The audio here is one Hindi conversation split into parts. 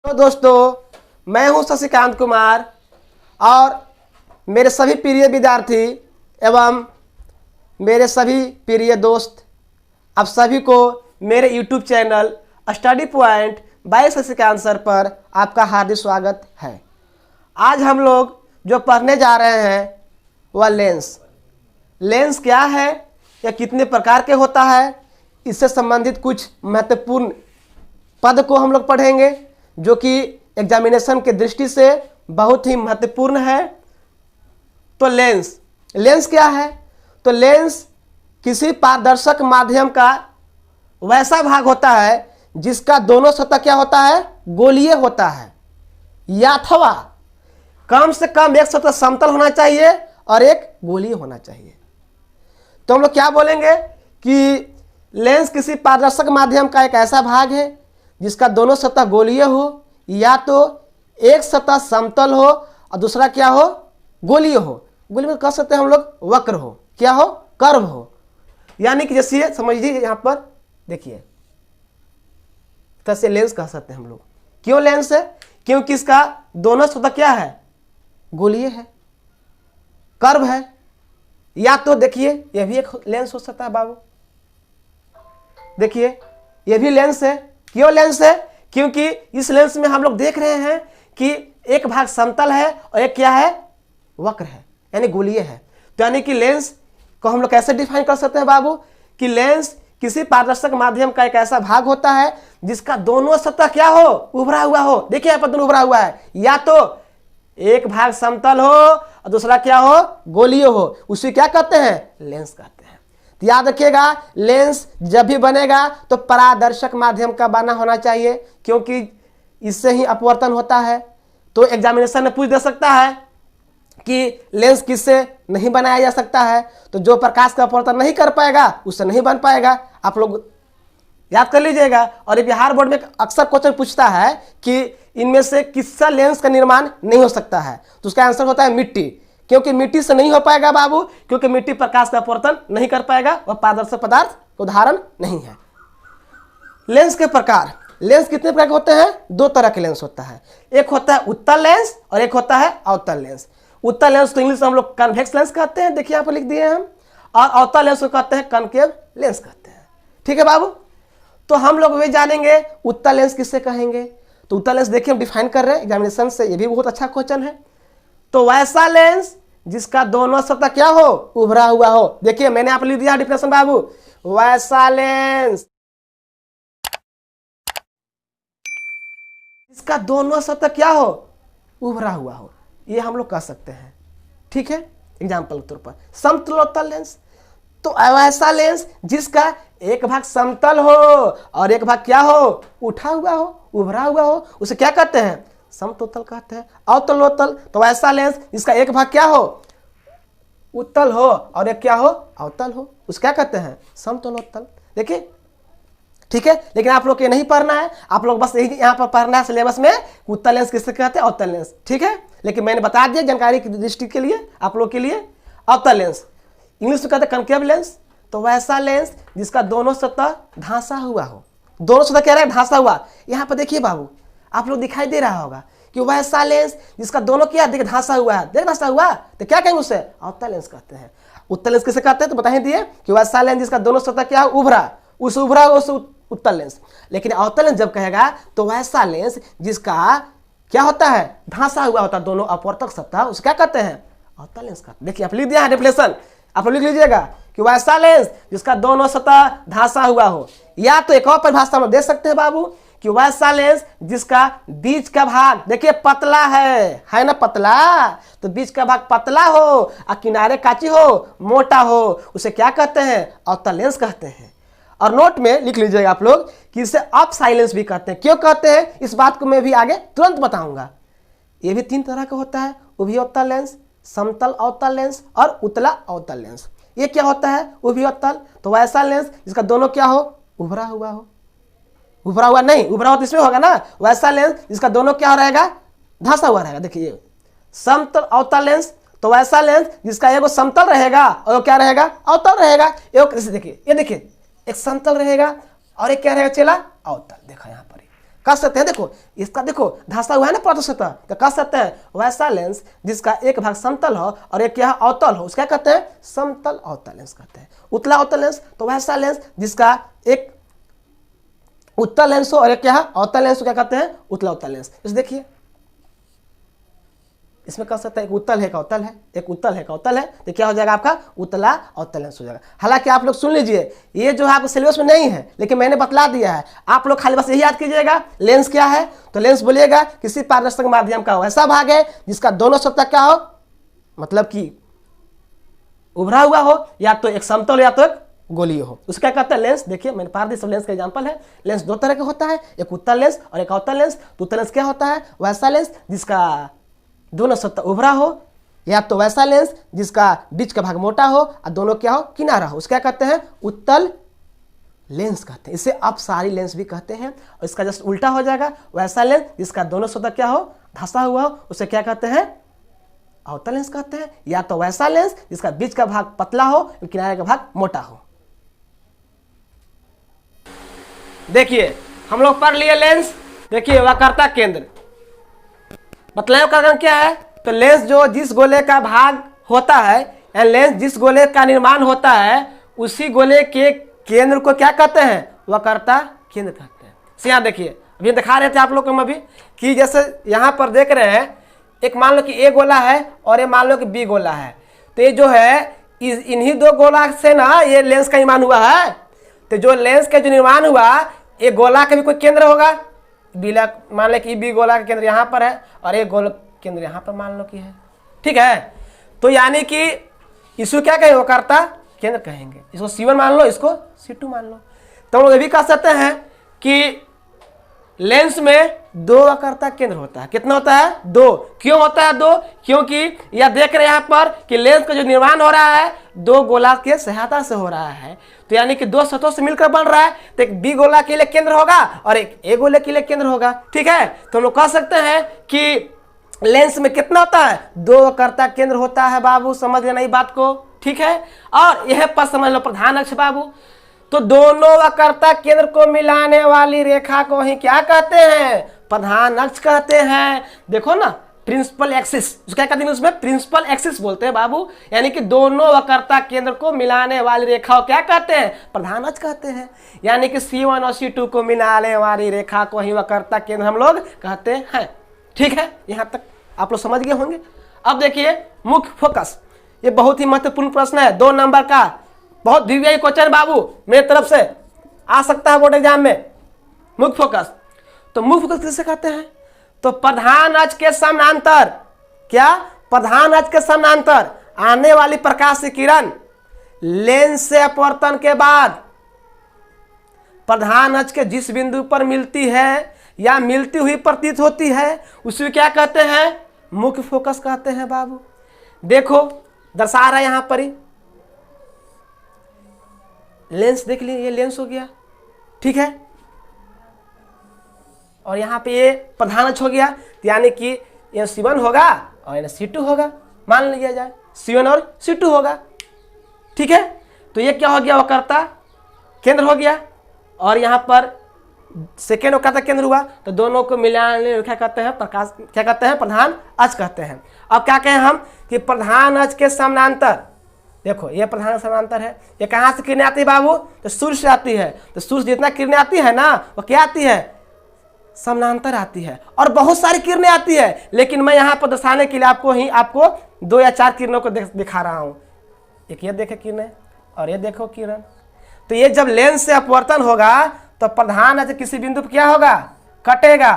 तो दोस्तों मैं हूं शशिकांत कुमार और मेरे सभी प्रिय विद्यार्थी एवं मेरे सभी प्रिय दोस्त, आप सभी को मेरे YouTube channel study point by Shashikant sir पर आपका हार्दिक स्वागत है। आज हम लोग जो पढ़ने जा रहे हैं वह लेंस क्या है या कितने प्रकार के होता है, इससे संबंधित कुछ महत्वपूर्ण पद को हम लोग पढ़ेंगे जो कि एग्जामिनेशन के दृष्टि से बहुत ही महत्वपूर्ण है। तो लेंस क्या है? तो लेंस किसी पारदर्शक माध्यम का वैसा भाग होता है जिसका दोनों सतह क्या होता है? गोलीय होता है, या अथवा कम से कम एक सतह समतल होना चाहिए और एक गोलीय होना चाहिए। तो हम लोग क्या बोलेंगे कि लेंस किसी पारदर्शक माध्यम का एक ऐसा भाग है जिसका दोनों सतह गोलीय हो, या तो एक सतह समतल हो और दूसरा क्या हो? गोलीय हो। गोलीय में कह सकते हैं हम लोग वक्र हो, क्या हो? कर्व हो। यानी कि जैसे समझिए यहां पर देखिए, तैसे लेंस कह सकते हैं हम लोग। क्यों लेंस है? क्योंकि इसका दोनों सतह क्या है? गोलीय है, कर्व है। या तो देखिए यह भी एक लेंस हो सकता है बाबू, देखिए यह भी लेंस है। क्यों लेंस है? क्योंकि इस लेंस में हम लोग देख रहे हैं कि एक भाग समतल है और एक क्या है? वक्र है, यानी गोलीय है। तो यानी कि लेंस को हम लोग कैसे डिफाइन कर सकते हैं बाबू कि लेंस किसी पारदर्शक माध्यम का एक ऐसा भाग होता है जिसका दोनों सतह क्या हो? उभरा हुआ हो। देखिए यहां पर दोनों उभरा हुआ है, या तो एक भाग समतल हो और दूसरा क्या हो? गोलीय हो। उसे क्या कहते हैं? लेंस कहते हैं। तो याद रखिएगा, लेंस जब भी बनेगा तो पारदर्शक माध्यम का बना होना चाहिए, क्योंकि इससे ही अपवर्तन होता है। तो एग्जामिनेशन में पूछ दे सकता है कि लेंस किससे नहीं बनाया जा सकता है, तो जो प्रकाश का अपवर्तन नहीं कर पाएगा उससे नहीं बन पाएगा। आप लोग याद कर लीजिएगा। और ये बिहार बोर्ड में अक्सर क्वेश्चन पूछता है कि इनमें से किसका लेंस का निर्माण नहीं हो सकता है, तो उसका आंसर होता है मिट्टी। क्योंकि मिट्टी से नहीं हो पाएगा बाबू, क्योंकि मिट्टी प्रकाश का अपवर्तन नहीं कर पाएगा, वह पारदर्शक पदार्थ उदाहरण नहीं है। लेंस के प्रकार, लेंस कितने प्रकार के होते हैं? दो तरह के लेंस होता है। एक होता है उत्तल लेंस और एक होता है अवतल लेंस। उत्तल लेंस तो इंग्लिश में हम लोग कन्वेक्स लेंस कहते हैं, देखिए यहाँ पर लिख दिए हैं हम। और अवतल लेंस को कहते हैं कनकेव लेंस कहते हैं। ठीक है बाबू, तो हम लोग भी जानेंगे उत्तल लेंस किससे कहेंगे। तो उत्तल लेंस देखिए हम डिफाइन कर रहे हैं एग्जामिनेशन से, ये भी बहुत अच्छा क्वेश्चन है। तो वैसा लेंस जिसका दोनों सतह क्या हो? उभरा हुआ हो। देखिए मैंने आप लिख दिया डिफिनेशन बाबू, वैसा लेंस जिसका दोनों सतह क्या हो? उभरा हुआ हो, ये हम लोग कह सकते हैं। ठीक है, एग्जाम्पल के तौर पर समतलोत्तल लेंस। तो वैसा लेंस जिसका एक भाग समतल हो और एक भाग क्या हो? उठा हुआ हो, उभरा हुआ हो, उसे क्या कहते हैं? समतलोत्तल कहते हैं। अवतलोत्तल, तो वैसा लेंस जिसका एक भाग क्या हो? उत्तल हो और एक क्या हो? अवतल हो, उसे क्या कहते हैं? समतलोत्तल। देखिए ठीक है, लेकिन आप लोग को ये नहीं पढ़ना है, आप लोग बस यही यहाँ पर पढ़ना है सिलेबस में, उत्तल लेंस किससे कहते हैं? अवतल लेंस। ठीक है, लेकिन मैंने बता दिया जानकारी की दृष्टि के लिए आप लोग के लिए। अवतल लेंस इंग्लिश में कहते हैं कनकेव लेंस। तो वैसा लेंस जिसका दोनों सतह धंसा हुआ हो। दोनों सतह कह रहे हैं धंसा हुआ। यहाँ पर देखिए बाबू, आप लोग दिखाई दे रहा होगा कि वैसा लेंस जिसका दोनों क्या देखिए धंसा हुआ है। देख धंसा हुआ तो क्या कहेंगे उसे? अवतल लेंस कहते हैं। उत्तल लेंस किसे कहते हैं? तो बता ही दिए कि वैसा लेंस जिसका दोनों सतह क्या है? उभरा, उस उभरा उस उत्तल लेंस। लेकिन अवतल लेंस जब कहेगा तो वैसा लेंस जिसका क्या होता है? धंसा हुआ होता है दोनों अपवर्तक सतह, उसे क्या कहते हैं? अवतल लेंस कहते हैं। देखिए आप लिख दिया है डेफिनेशन, आप लिख लीजिएगा कि वैसा लेंस जिसका दोनों सतह धंसा हुआ हो। या तो एक और परिभाषा में दे सकते हैं बाबू कि वैसा लेंस जिसका बीच का भाग देखिए पतला है ना? पतला, तो बीच का भाग पतला हो और किनारे काची हो, मोटा हो, उसे क्या कहते हैं? अवतल लेंस कहते हैं। और नोट में लिख लीजिएगा आप लोग कि इसे अप साइलेंस भी कहते हैं। क्यों कहते हैं इस बात को मैं भी आगे तुरंत बताऊंगा। ये भी तीन तरह का होता है, उभी अवतल लेंस, समतल अवतल लेंस और उतला अवतल लेंस। ये क्या होता है? उभी अवतल, तो वैसा लेंस जिसका दोनों क्या हो? उभरा हुआ हो। उभरा हुआ नहीं, उभरा हुआ तो इसमें होगा ना। वैसा लेंस जिसका दोनों क्या रहेगा? धंसा हुआ रहेगा। देखिए समतल अवतल लेंस, तो वैसा लेंस जिसका एगो समतल रहेगा और क्या रहेगा? अवतल रहेगा। देखिए ये देखिए एक समतल रहेगा और एक क्या रहेगा चेला? अवतल। देखा यहाँ पर कह सकते हैं, देखो इसका देखो धंसा हुआ है ना प्रदूषित, तो कह सकते हैं वैसा लेंस जिसका एक भाग समतल हो और एक क्या अवतल हो, उसका कहते हैं समतल अवतल लेंस कहते हैं। उत्तल अवतल लेंस तो वैसा लेंस जिसका एक उत्तल लेंस हो और एक क्या अवतल लेंस, क्या कहते हैं उत्तल अवतल लेंस। इस देखिए इसमें कह सकते हैं एक उत्तल है एक अवतल है, एक उत्तल है एक अवतल है, तो क्या हो जाएगा आपका उत्तला अवतल लेंस हो जाएगा। हालांकि आप लोग सुन लीजिए, ये जो है आपको सिलेबस में नहीं है लेकिन मैंने बतला दिया है, आप लोग खाली बस यही याद कीजिएगा लेंस क्या है। तो लेंस बोलिएगा किसी पारदर्शक माध्यम का वैसा भाग है जिसका दोनों सतह क्या हो, मतलब कि उभरा हुआ हो, या तो एक समतल या तो एक गोलीय हो, उसका कहते हैं लेंस। देखिए मैंने पारदर्शी लेंस का एग्जांपल है। लेंस दो तरह का होता है, एक उत्तल लेंस और एक अवतल लेंस। तो उत्तल लेंस क्या होता है, वैसा लेंस जिसका दोनों सतह उभरा हो, या तो वैसा लेंस जिसका बीच का भाग मोटा हो और दोनों क्या हो किनारा हो, उसका कहते हैं उत्तल लेंस कहते हैं। इसे आप सारी लेंस भी कहते हैं। और इसका जस्ट उल्टा हो जाएगा, वैसा लेंस जिसका दोनों सतह क्या हो धंसा हुआ हो, उसे क्या कहते हैं अवतल लेंस कहते हैं। या तो वैसा लेंस जिसका बीच का भाग पतला हो और किनारे का भाग मोटा हो। देखिए हम लोग पढ़ लिए लेंस। देखिए वक्रता केंद्र, मतलब का क्या है, तो लेंस जो जिस गोले का भाग होता है या लेंस जिस गोले का निर्माण होता है उसी गोले के केंद्र को क्या कहते हैं, वक्रता केंद्र कहते हैं। तो यहाँ देखिए अभी दिखा रहे थे आप लोग को हम अभी कि जैसे यहाँ पर देख रहे हैं, एक मान लो कि ए गोला है और ये मान लो कि बी गोला है। तो ये जो है इन्हीं दो गोला से ना ये लेंस का निर्माण हुआ है। तो जो लेंस का जो निर्माण हुआ, ये गोला का भी कोई केंद्र होगा, बीला मान लो कि बी गोला का केंद्र यहाँ पर है और एक गोल केंद्र यहाँ पर मान लो कि है, ठीक है। तो यानी कि इसको क्या कहेंगे, वक्रता केंद्र कहेंगे। इसको C1 मान लो, इसको C2 मान लो। तो हम लोग ये भी कह सकते हैं कि लेंस में दो वक्रता केंद्र होता है। कितना होता है, दो। क्यों होता है दो, क्योंकि यह देख रहे हैं यहाँ पर कि लेंस का जो निर्माण हो रहा है दो गोला के सहायता से हो रहा है। तो यानी कि दो सतहों से मिलकर बन रहा है। तो एक बी गोला के लिए केंद्र होगा और एक ए गोले के लिए केंद्र होगा, ठीक है। तो हम लोग कह सकते हैं कि लेंस में कितना होता है, दो वक्रता केंद्र होता है बाबू, समझ लेना बात को, ठीक है। और यह पर समझ लो प्रधान अक्ष बाबू। तो दोनों वक्रता केंद्र को मिलाने वाली रेखा को ही क्या कहते हैं, प्रधान अक्ष कहते हैं। देखो ना प्रिंसिपल एक्सिस, क्या कहते हैं उसमें प्रिंसिपल एक्सिस बोलते हैं बाबू। यानी कि दोनों वक्रता केंद्र को मिलाने वाली रेखा को क्या कहते हैं, प्रधान अक्ष कहते हैं। यानी कि C1 और C2 को मिलाने वाली रेखा को ही वक्रता केंद्र हम लोग कहते हैं, ठीक है। यहां तक आप लोग समझ गए होंगे। अब देखिए मुख्य फोकस, ये बहुत ही महत्वपूर्ण प्रश्न है, 2 नंबर का, बहुत दिव्य क्वेश्चन बाबू मेरी तरफ से आ सकता है बोर्ड एग्जाम में। मुख्य फोकस, तो मुख्य फोकस किसे कहते हैं, तो प्रधान अक्ष के समानांतर, क्या प्रधान अक्ष के समानांतर आने वाली प्रकाश की किरण लेंस से अपवर्तन के बाद प्रधान अक्ष के जिस बिंदु पर मिलती है या मिलती हुई प्रतीत होती है उसे क्या कहते हैं, मुख्य फोकस कहते हैं बाबू। देखो दर्शा रहा है यहां पर ही, लेंस देख लीजिए, ये लेंस हो गया, ठीक है। और यहाँ पे ये प्रधान अक्ष हो गया, यानी कि ये C1 होगा और ये C2 होगा, मान लिया जाए C1 और C2 होगा, ठीक है। तो ये क्या हो गया, वक्रता केंद्र हो गया। और यहाँ पर सेकेंड वक्रता केंद्र हुआ, तो दोनों को मिलाने क्या कहते हैं, प्रकाश क्या कहते हैं, प्रधान अक्ष कहते हैं। अब क्या कहें हम कि प्रधान अक्ष के समानांतर, देखो ये प्रधान समानांतर है, ये कहाँ से किरणें आती है बाबू, तो सूर्य से आती है। तो सूर्य जितना किरणें आती है ना वो क्या आती है, समानांतर आती है। और बहुत सारी किरणें आती है, लेकिन मैं यहाँ पर दर्शाने के लिए आपको 2 या 4 किरणों को दिखा रहा हूँ। एक ये देखे किरणें और ये देखो किरण। तो ये जब लेंस से अपवर्तन होगा तो प्रधान अक्ष किसी बिंदु पर क्या होगा, कटेगा,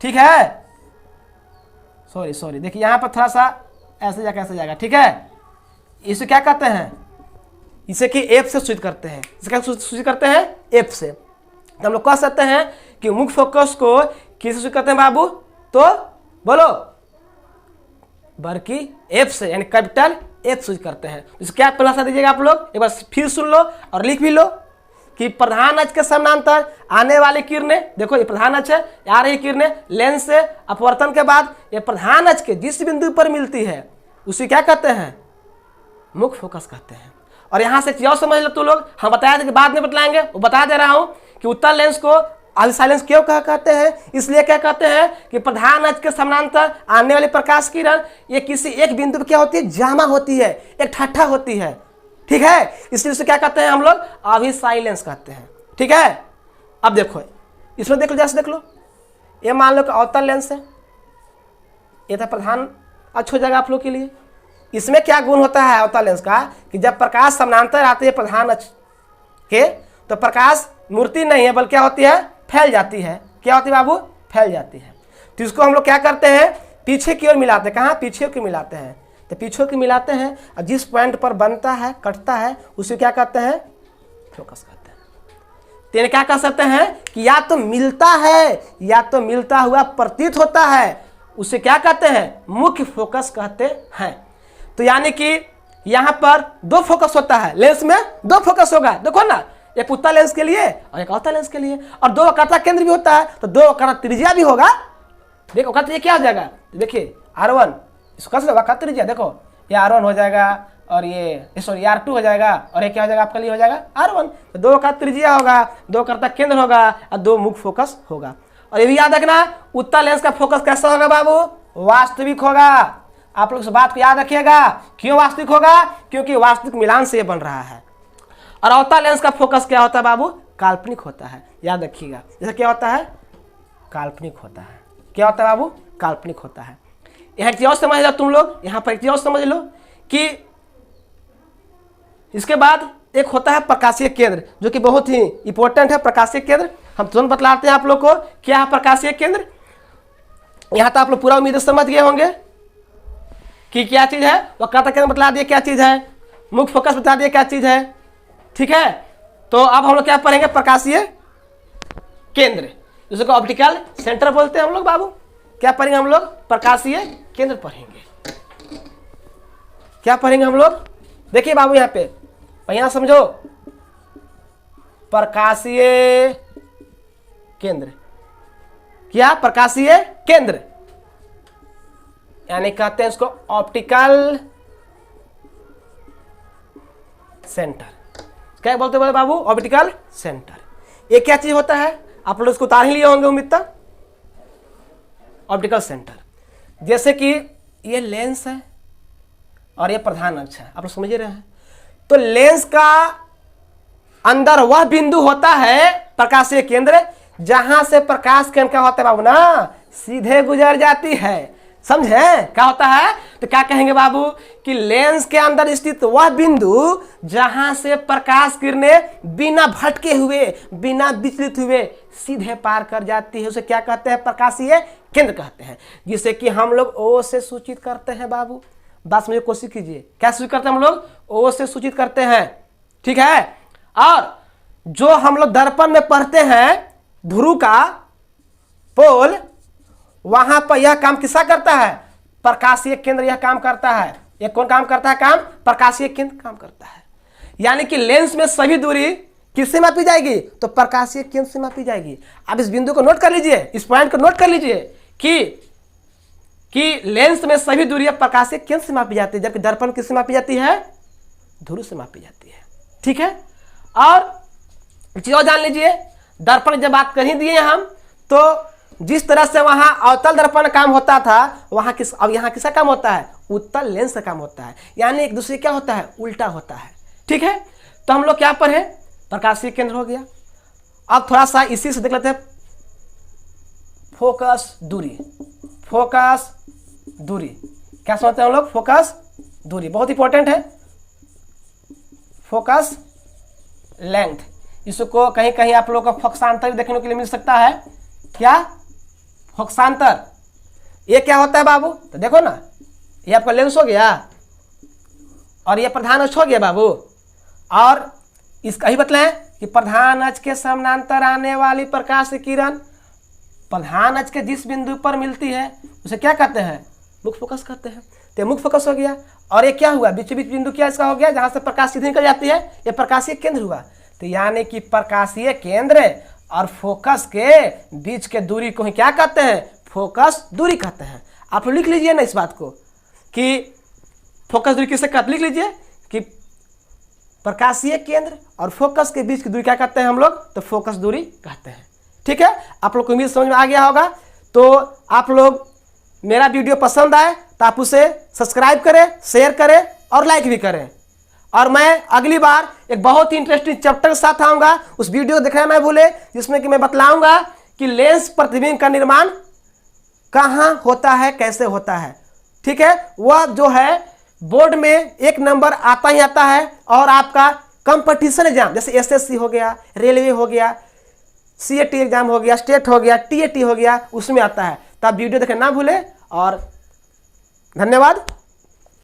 ठीक है। सॉरी देखिए यहाँ पर थोड़ा सा ऐसे जाएगा, ठीक है। इसे क्या कहते हैं, इसे कि F से सूचित करते हैं। इसे क्या सूचित करते हैं, F से। तो हम लोग कह सकते हैं कि मुख्य फोकस को किससे सूचित करते हैं बाबू, तो बोलो बड़की F से, यानी कैपिटल F सूचित करते हैं। इसे क्या खुलासा दीजिएगा आप लोग, एक बार फिर सुन लो और लिख भी लो कि प्रधान अक्ष के समानांतर आने वाली किरणें, देखो ये प्रधान अक्ष है, आ रही किरणें लेंस से अपवर्तन के बाद ये प्रधान अक्ष के जिस बिंदु पर मिलती है उसे क्या कहते हैं, मुख्य फोकस कहते हैं। और यहाँ से चीज समझ लो तू लोग, हम बताया था कि बाद में बतलाएंगे, वो बता दे रहा हूँ कि उत्तल लेंस को अभी साइलेंस क्यों कहते हैं, इसलिए क्या कहते हैं कि प्रधान अक्ष के समानांतर आने वाली प्रकाश किरण ये किसी एक बिंदु पर क्या होती है, जमा होती है, एक ठट्ठा होती है, ठीक है, इसलिए उसे क्या कहते हैं हम लोग, अभी साइलेंस कहते हैं, ठीक है। अब देखो इसमें देख लो, जैसे देख लो, ये मान लो कि अवतल लेंस है, ये था प्रधान अक्ष हो जाएगा आप लोग के लिए। इसमें क्या गुण होता है अवतल लेंस का कि जब प्रकाश समानांतर आती है प्रधान अक्ष के तो प्रकाश मूर्ति नहीं है बल्कि क्या होती है, फैल जाती है। क्या होती है बाबू, फैल जाती है। तो इसको हम लोग क्या करते हैं, पीछे की ओर मिलाते हैं। कहाँ, पीछे की मिलाते हैं। तो पीछे की मिलाते हैं और जिस पॉइंट पर बनता है, कटता है, उसे क्या कहते हैं, फोकस कहते हैं। तो क्या कह सकते हैं कि या तो मिलता है या तो मिलता हुआ प्रतीत होता है, उसे क्या कहते हैं, मुख्य फोकस कहते हैं। तो यानी कि यहां पर दो फोकस होता है, लेंस में दो फोकस होगा, देखो ना, एक उत्तल लेंस के लिए और एक अवतल लेंस के लिए, और दो वक्रता केंद्र भी होता है तो दो वक्रता त्रिज्या भी होगा। देखो वक्रता त्रिज्या क्या हो जाएगा, देखिए R1, इसको कैसे वक्रता त्रिज्या, देखो ये R1 हो जाएगा और ये सॉरी R2 हो जाएगा और ये क्या हो जाएगा आपके लिए हो जाएगा R1। तो दो वक्रता त्रिज्या होगा, दो वक्रता केंद्र होगा और दो मुख्य फोकस होगा। और ये भी याद रखना, उत्तल लेंस का फोकस कैसा होगा बाबू, वास्तविक होगा। आप लोग इस बात को याद रखिएगा। क्यों वास्तविक होगा, क्योंकि वास्तविक मिलान से ये बन रहा है। और अवतल लेंस का फोकस क्या होता है बाबू, काल्पनिक होता है, याद रखिएगा। जैसे क्या होता है, काल्पनिक होता है। क्या होता है बाबू, काल्पनिक होता है। यह एक चीज और समझ लो तुम लोग, यहां पर एक चीज और समझ लो कि इसके बाद एक होता है प्रकाशीय केंद्र, जो कि बहुत ही इंपॉर्टेंट है। प्रकाशीय केंद्र हम तुरंत बतलाते हैं आप लोग को क्या है प्रकाशीय केंद्र। यहां तो आप लोग पूरा उम्मीद समझ गए होंगे कि क्या चीज है, वक्रता केंद्र बतला दिए क्या चीज है, मुख्य फोकस बता दिए क्या चीज है, ठीक है। तो अब हम लोग क्या पढ़ेंगे, प्रकाशीय केंद्र, जिसको ऑप्टिकल सेंटर बोलते हैं हम लोग बाबू। क्या पढ़ेंगे हम लोग, प्रकाशीय केंद्र पढ़ेंगे। क्या पढ़ेंगे हम लोग, देखिए बाबू यहाँ पे यहाँ समझो, प्रकाशीय केंद्र। क्या, प्रकाशीय केंद्र, यानी कहते हैं इसको ऑप्टिकल सेंटर। क्या बोलते बोले बाबू, ऑप्टिकल सेंटर। ये क्या चीज होता है, आप लोग इसको उतार ही लिए होंगे उम्मीद तक। ऑप्टिकल सेंटर जैसे कि ये लेंस है और ये प्रधान अक्ष है, आप लोग समझ रहे हैं। तो लेंस का अंदर वह बिंदु होता है प्रकाशीय केंद्र जहां से प्रकाश किरण क्या होता है बाबू ना, सीधे गुजर जाती है। समझे क्या होता है, तो क्या कहेंगे बाबू कि लेंस के अंदर स्थित वह बिंदु जहां से प्रकाश किरणें बिना भटके हुए, बिना विचलित हुए सीधे पार कर जाती है, उसे क्या कहते हैं, प्रकाशीय केंद्र कहते हैं। जिसे कि हम लोग ओ से सूचित करते हैं बाबू। बात समझे, कोशिश कीजिए, क्या सूचित करते हैं हम लोग, ओ से सूचित करते हैं, ठीक है। और जो हम लोग दर्पण में पढ़ते हैं ध्रुव का पोल, वहां पर यह काम किसका करता है, प्रकाशीय केंद्र यह काम करता है। यह कौन काम करता है काम, प्रकाशीय केंद्र काम करता है। यानी कि लेंस में सभी दूरी किससे मापी जाएगी, तो प्रकाशीय केंद्र से मापी जाएगी। अब इस बिंदु को नोट कर लीजिए, इस पॉइंट को नोट कर लीजिए कि लेंस में सभी दूरी प्रकाशीय केंद्र से मापी जाती है, जबकि दर्पण किससे मापी जाती है, ध्रुव से मापी जाती है, ठीक है। और चीज और जान लीजिए, दर्पण की जब बात कर ही दिए हम, तो जिस तरह से वहां अवतल दर्पण काम होता था, वहां अब यहाँ किसका काम होता है, उत्तल लेंस का काम होता है। यानी एक दूसरे क्या होता है, उल्टा होता है, ठीक है। तो हम लोग क्या पढ़े, प्रकाशीय केंद्र हो गया। अब थोड़ा सा इसी से देख लेते हैं, फोकस दूरी। फोकस दूरी क्या समझते हैं हम लोग, फोकस दूरी बहुत इंपॉर्टेंट है। फोकस लेंथ, इसको कहीं कहीं आप लोगों को फोकसांतर देखने के लिए मिल सकता है। क्या, फोकसांतर, ये क्या होता है बाबू, तो देखो ना, ये आपका लेंस हो गया और ये प्रधान अक्ष हो गया बाबू। और इसका ही बतलाएं कि प्रधान अक्ष के समानांतर आने वाली प्रकाश किरण प्रधान अक्ष के जिस बिंदु पर मिलती है उसे क्या कहते हैं, मुख्य फोकस कहते हैं। तो मुख्य फोकस हो गया। और ये क्या हुआ, बीच बीच बिंदु क्या इसका हो गया, जहां से प्रकाश सीधे निकल जाती है, ये प्रकाशीय केंद्र हुआ। तो यानी कि प्रकाशीय केंद्र और फोकस के बीच के दूरी को ही क्या कहते हैं, फोकस दूरी कहते हैं। आप लिख लीजिए ना इस बात को कि फोकस दूरी किसे कहते, लिख लीजिए कि प्रकाशीय केंद्र और फोकस के बीच की दूरी क्या कहते हैं हम लोग, तो फोकस दूरी कहते हैं, ठीक है, आप लोग को उम्मीद समझ में आ गया होगा। तो आप लोग मेरा वीडियो पसंद आए तो आप उसे सब्सक्राइब करें, शेयर करें और लाइक भी करें। और मैं अगली बार एक बहुत ही इंटरेस्टिंग चैप्टर के साथ आऊँगा, उस वीडियो को देखना ना भूले, जिसमें कि मैं बतलाऊँगा कि लेंस प्रतिबिंब का निर्माण कहाँ होता है, कैसे होता है। ठीक है, वह जो है बोर्ड में 1 नंबर आता ही आता है, और आपका कंपटीशन एग्जाम जैसे एसएससी हो गया, रेलवे हो गया, सीएटी एग्जाम हो गया, स्टेट हो गया, टीएटी हो गया, उसमें आता है। तो आप वीडियो देखना ना भूले और धन्यवाद।